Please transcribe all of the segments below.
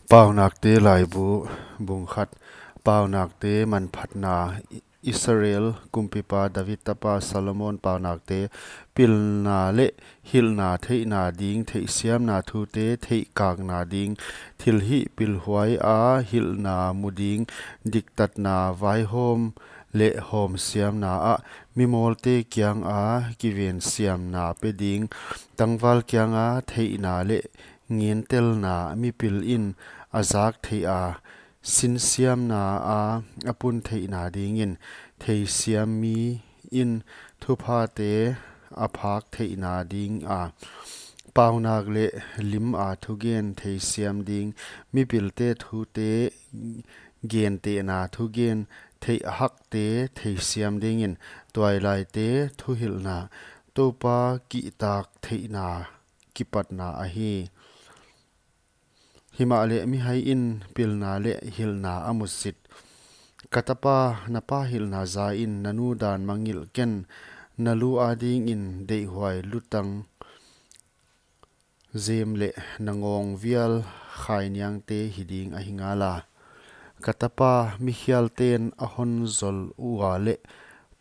Paunakte laibu bungkhat Paunakte man phatna Israel kumpipa David tapa Solomon Paunakte pilna le hilna theina ding thei siam na thu te thei kak na ding thilhi pilhuai a hilna muding diktat na vai hom le hom siam na a mimol te kyang a kiven siam na pe ding tangwal kyang a theina le ngien tel na mi pil in azak thei a sin siam na a apun thei na ding in thei siam mi in thupa te aphak thei na ding a paunak le lim a thugen thei siam ding mi pil te thu te gen te na thu gen thei hak te thei siam ding in toilai te thu hil na topa ki tak thei na kipat na a hi hima le mi hai in pilna le hilna amusit katapa napa hilna za in nanu dan mangil ken nalu ading in dei huai lutang zem le nangong vial khai nyang te hiding a hingala katapa mi hial ten a hon zol uwa le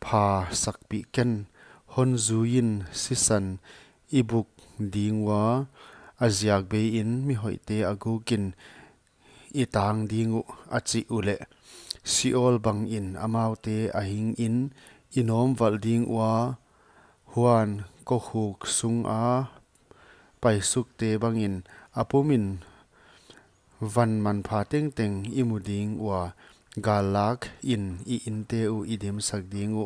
pha sakpi ken hon zuin sisan ibuk dingwa aziak be in mi hoite agukin itang dingu achi ule siol bang in amaute ahing in inom wal ding wa huan ko huk sung a paisuk te bang in apumin van man pha teng teng imuding wa galak in I in te u idim sak ding u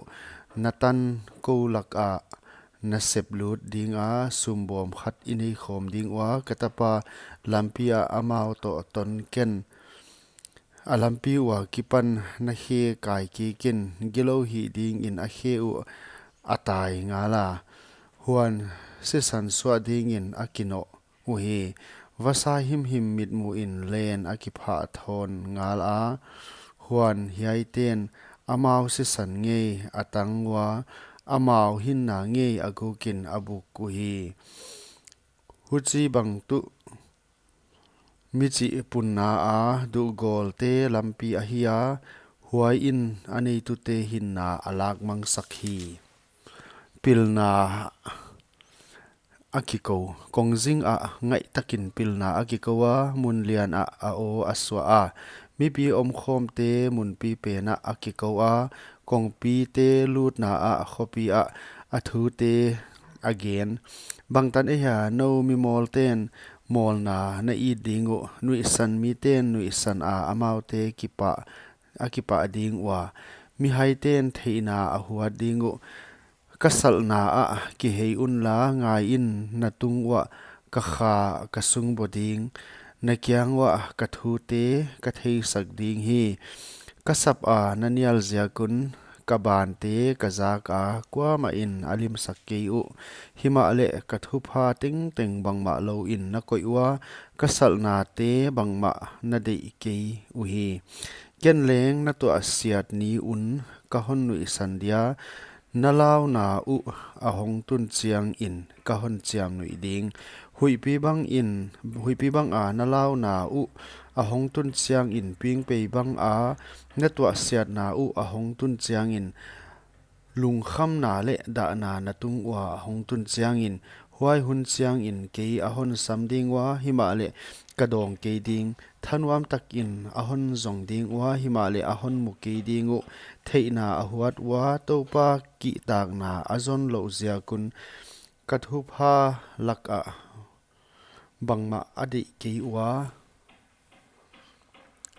natan ko lak a na sep lut ding a sumbom khat inei khom ding wa katapa lampia amao to ton ken alampi wa kipan na he kai ki kin gilo hi ding in a he u atai ngala huan se san swa ding in akino u hi vasa him mit mu in len akipha thon ngal a huan hiai ten amao se san nge atangwa amao hin na nge agukin abuk ku hi huchi bang tu michi punna a du gol te lampi a hiya huai in anei tu te hin na alak mang sakhi pilna akiko kongjing a ngai takin pilna akikowa munlian a o aswa a mi pi om khom te mun pi pe na akikowa kongpi te lut na a khopi a athu te again bangtan e ha no mi mol ten mol na I dingu nui san mi ten nui san a amaute akipa ding wa mi hai ten theina a huwa dingu kasal na a ki hei un la ngai in na tung wa ka kha ka sung boding na kyang wa ka thu te ka thei sak ding hi kasap a nanial zia kun kaban te kazaka kwa ma in alim sakke u hima le kathupa ting teng bangma lo in na koiwa kasal na te bangma na dei ke u hi ken leng na to asiat ni un ka hon nui sandia nalaw na u ahong tun chiang in ka hon chiam nui ding hui pi bang a nalaw na u ahong tun chiang in ping pe bang a na to asiat na u ahong tun chiang in lung kham na le da na na tung wa ahong tun chiang in huai hun chiang in ke ahon samding wa hima le kadong ke ding thanwam tak in ahon zong ding wa hima le ahon mu ke ding u theina ahuat wa topa ki tak na azon lo zia kun kathupa lak a bangma adi ke wa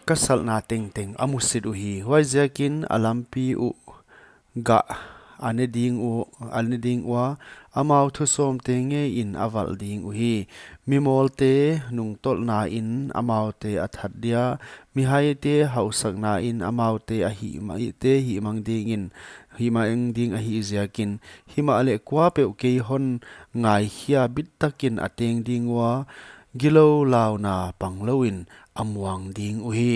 kasal na teng teng amusit u hi huai ziakin alampi u ga aneding wa amau thu som te nge in aval ding u hi mimol te nung tol na in amau te athat dia mi hai te hausak na in amau te a hi ma te hi mang ding in hi ma eng ding a hi ziakin hima ale kwa pe ke hon ngai hia bit takin ateng ding wa gilo law na pangloin amwang ding u hi